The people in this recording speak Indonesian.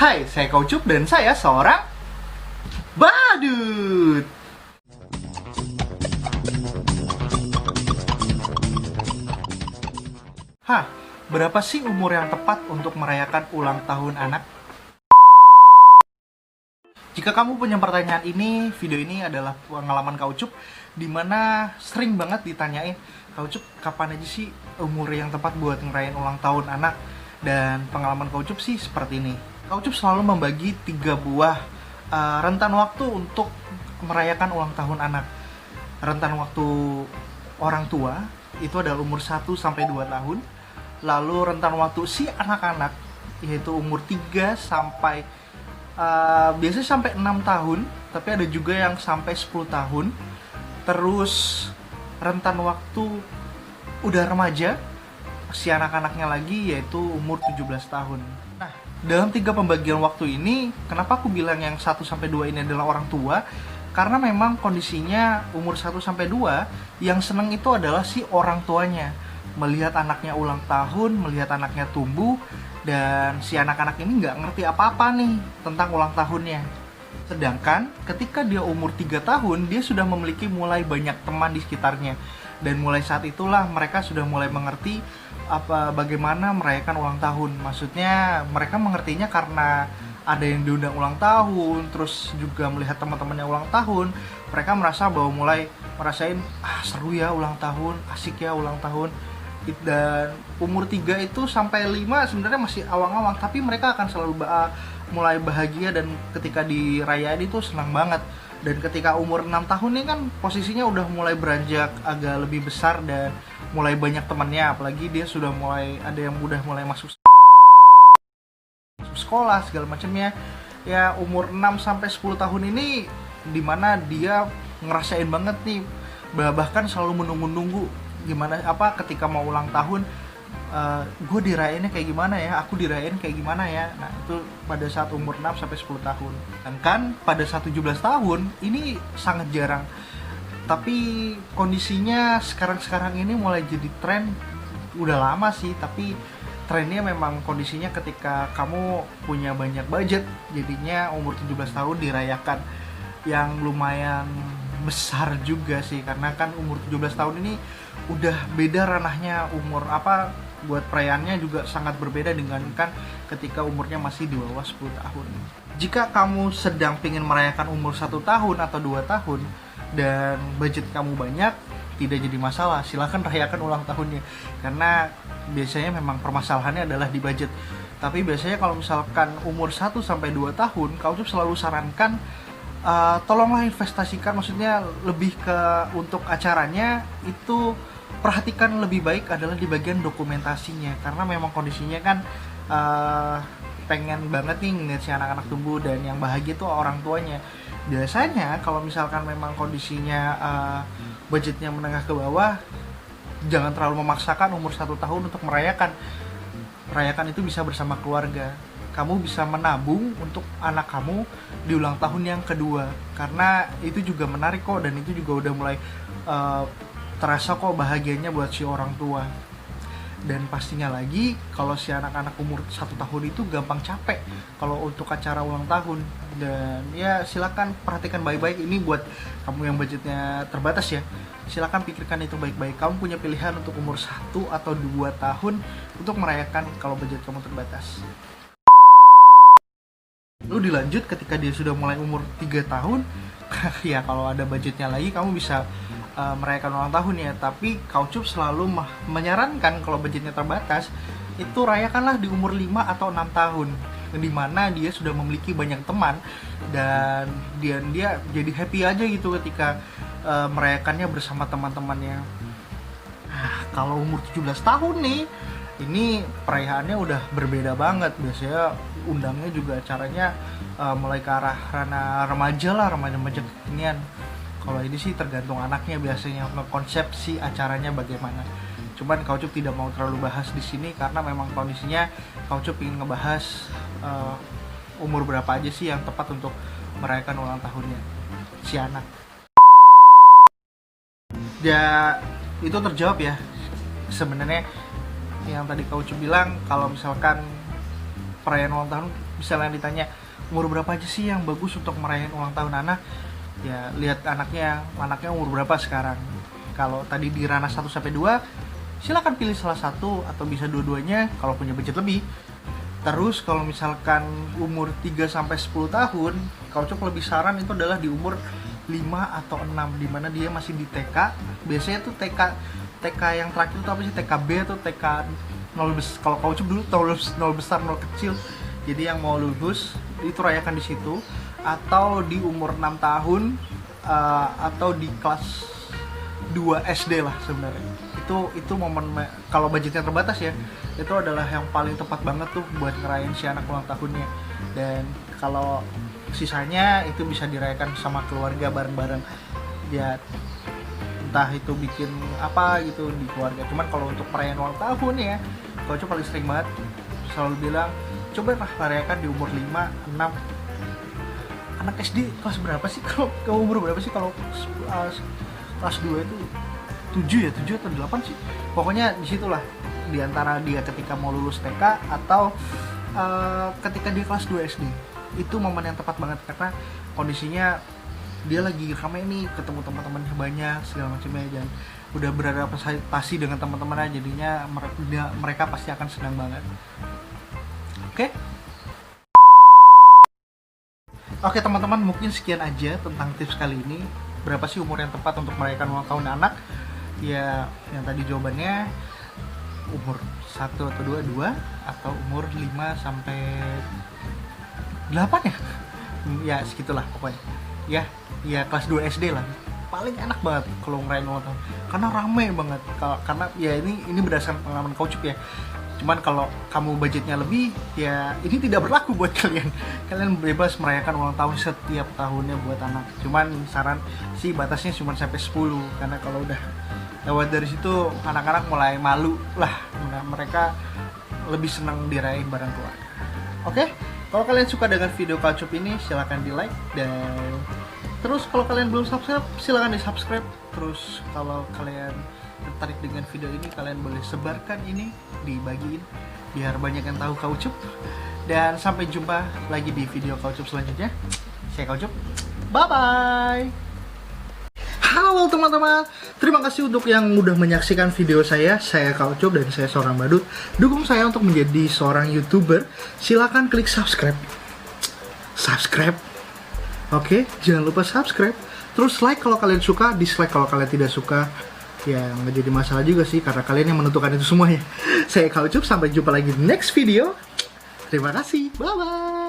Hai, saya Kaucup dan saya seorang badut. Hah, berapa sih umur yang tepat untuk merayakan ulang tahun anak? Jika kamu punya pertanyaan ini, video ini adalah pengalaman Kaucup di mana sering banget ditanyain, Kaucup kapan aja sih umur yang tepat buat ngerayain ulang tahun anak? Dan pengalaman Kaucup sih seperti ini. Kaucup selalu membagi 3 buah rentan waktu untuk merayakan ulang tahun anak. Rentan waktu orang tua itu adalah umur 1 sampai 2 tahun. Lalu rentan waktu si anak-anak yaitu umur 3 sampai biasanya sampai 6 tahun, tapi ada juga yang sampai 10 tahun. Terus rentan waktu udah remaja si anak-anaknya lagi yaitu umur 17 tahun. Nah, dalam 3 pembagian waktu ini, kenapa aku bilang yang 1 sampai 2 ini adalah orang tua? Karena memang kondisinya umur 1 sampai 2 yang seneng itu adalah si orang tuanya. Melihat anaknya ulang tahun, melihat anaknya tumbuh, dan si anak-anak ini nggak ngerti apa-apa nih tentang ulang tahunnya. Sedangkan ketika dia umur 3 tahun, dia sudah memiliki mulai banyak teman di sekitarnya. Dan mulai saat itulah mereka sudah mulai mengerti bagaimana merayakan ulang tahun. Maksudnya mereka mengertinya karena ada yang diundang ulang tahun, terus juga melihat teman-temannya ulang tahun. Mereka merasa bahwa mulai merasain, seru ya ulang tahun, asik ya ulang tahun. Dan umur 3 itu sampai 5 sebenarnya masih awang-awang, tapi mereka akan selalu mulai bahagia dan ketika dirayain itu senang banget. Dan ketika umur 6 tahun ini kan posisinya udah mulai beranjak agak lebih besar dan mulai banyak temannya, apalagi dia sudah mulai ada yang udah mulai masuk sekolah segala macamnya. Ya umur 6 sampai 10 tahun ini dimana dia ngerasain banget nih, bahkan selalu menunggu-nunggu gimana ketika mau ulang tahun, gue dirayainnya kayak gimana ya, aku dirayain kayak gimana ya. Nah itu pada saat umur 6 sampai 10 tahun. Dan kan pada saat 17 tahun ini sangat jarang. Tapi kondisinya sekarang ini mulai jadi tren, udah lama sih, tapi trennya memang kondisinya ketika kamu punya banyak budget, jadinya umur 17 tahun dirayakan, yang lumayan besar juga sih, karena kan umur 17 tahun ini udah beda ranahnya. Umur buat perayaannya juga sangat berbeda dengan kan ketika umurnya masih di bawah 10 tahun. Jika kamu sedang ingin merayakan umur 1 tahun atau 2 tahun dan budget kamu banyak, tidak jadi masalah, silahkan rayakan ulang tahunnya, karena biasanya memang permasalahannya adalah di budget. Tapi biasanya kalau misalkan umur 1 sampai 2 tahun, Kaucup selalu sarankan tolonglah investasikan, maksudnya lebih ke untuk acaranya itu perhatikan lebih baik adalah di bagian dokumentasinya, karena memang kondisinya kan pengen banget nih ngeliat si anak-anak tumbuh dan yang bahagia tuh orang tuanya. Biasanya kalau misalkan memang kondisinya budgetnya menengah ke bawah, jangan terlalu memaksakan umur 1 tahun untuk merayakan itu bisa bersama keluarga. Kamu bisa menabung untuk anak kamu di ulang tahun yang kedua, karena itu juga menarik kok, dan itu juga udah mulai terasa kok bahagianya buat si orang tua. Dan pastinya lagi kalau si anak-anak umur 1 tahun itu gampang capek kalau untuk acara ulang tahun. Dan ya silakan perhatikan baik-baik, ini buat kamu yang budgetnya terbatas ya, silakan pikirkan itu baik-baik. Kamu punya pilihan untuk umur 1 atau 2 tahun untuk merayakan kalau budget kamu terbatas. Lalu dilanjut ketika dia sudah mulai umur 3 tahun, ya kalau ada budgetnya lagi kamu bisa merayakan ulang tahun ya. Tapi Kaucup selalu menyarankan kalau budgetnya terbatas, itu rayakanlah di umur 5 atau 6 tahun, dimana dia sudah memiliki banyak teman dan dia jadi happy aja gitu ketika merayakannya bersama teman-temannya. Kalau umur 17 tahun nih, ini perayaannya udah berbeda banget. Biasanya undangnya juga acaranya mulai ke arah ranah remaja kekinian. Kalau ini sih tergantung anaknya biasanya konsepsi acaranya bagaimana. Cuman Kaucup tidak mau terlalu bahas di sini karena memang kondisinya Kaucup ingin ngebahas umur berapa aja sih yang tepat untuk merayakan ulang tahunnya si anak. Ya itu terjawab ya sebenarnya yang tadi Kaucup bilang, kalau misalkan perayaan ulang tahun misalnya ditanya umur berapa aja sih yang bagus untuk merayakan ulang tahun anak, ya lihat anaknya umur berapa sekarang. Kalau tadi di ranah 1 sampai 2, silakan pilih salah satu atau bisa dua-duanya kalau punya budget lebih. Terus kalau misalkan umur 3 sampai 10 tahun, Kaucup lebih saran itu adalah di umur 5 atau 6, dimana dia masih di TK. Biasanya tuh TK yang terakhir itu apa sih, TKB atau TK 0 besar. Kalau Kaucup dulu 0 besar 0 kecil. Jadi yang mau lulus itu rayakan di situ, atau di umur 6 tahun, atau di kelas 2 SD lah sebenarnya. Itu momen, kalau budgetnya terbatas ya, itu adalah yang paling tepat banget tuh buat ngerayain si anak ulang tahunnya. Dan kalau sisanya itu bisa dirayakan sama keluarga bareng-bareng ya, entah itu bikin apa gitu di keluarga. Cuman kalau untuk perayaan ulang tahun ya, Kaucup paling sering banget selalu bilang coba lah rayakan di umur 5, 6. Anak SD kelas berapa sih, kalau umur berapa sih kalau kelas 2 itu 7 atau 8 sih, pokoknya disitulah, diantara dia ketika mau lulus TK atau ketika dia kelas 2 SD. Itu momen yang tepat banget karena kondisinya dia lagi ramai nih, ketemu teman-temannya banyak segala macamnya, dan udah beradaptasi dengan teman-temannya, jadinya mereka pasti akan senang banget. Oke teman-teman, mungkin sekian aja tentang tips kali ini. Berapa sih umur yang tepat untuk merayakan ulang tahun anak? Ya, yang tadi jawabannya umur 1 atau 2, atau umur 5 sampai 8 ya? Ya segitulah pokoknya. Ya kelas 2 SD lah. Paling enak banget kalau ngerayain ulang tahun. Karena rame banget. Karena ya ini berdasarkan pengalaman Kaucup ya. Cuman kalau kamu budgetnya lebih, ya ini tidak berlaku buat kalian. Kalian bebas merayakan ulang tahun setiap tahunnya buat anak. Cuman saran sih batasnya cuma sampai 10, karena kalau udah lewat dari situ anak-anak mulai malu lah. Mereka lebih senang dirayain bareng keluarga. Oke? Kalau kalian suka dengan video Kaucup ini, silahkan di like, dan terus kalau kalian belum subscribe, silahkan di subscribe. Terus kalau kalian tertarik dengan video ini, kalian boleh sebarkan ini, dibagiin biar banyak yang tahu Kaucup. Dan sampai jumpa lagi di video Kaucup selanjutnya. Saya Kaucup, bye bye. Halo teman-teman, terima kasih untuk yang udah menyaksikan video saya. Saya Kaucup dan saya seorang badut. Dukung saya untuk menjadi seorang YouTuber. Silakan klik subscribe. Oke, jangan lupa subscribe. Terus like kalau kalian suka, dislike kalau kalian tidak suka. Ya nggak jadi masalah juga sih, karena kalian yang menentukan itu semuanya. Saya Kaucup, sampai jumpa lagi di next video. Terima kasih, bye bye.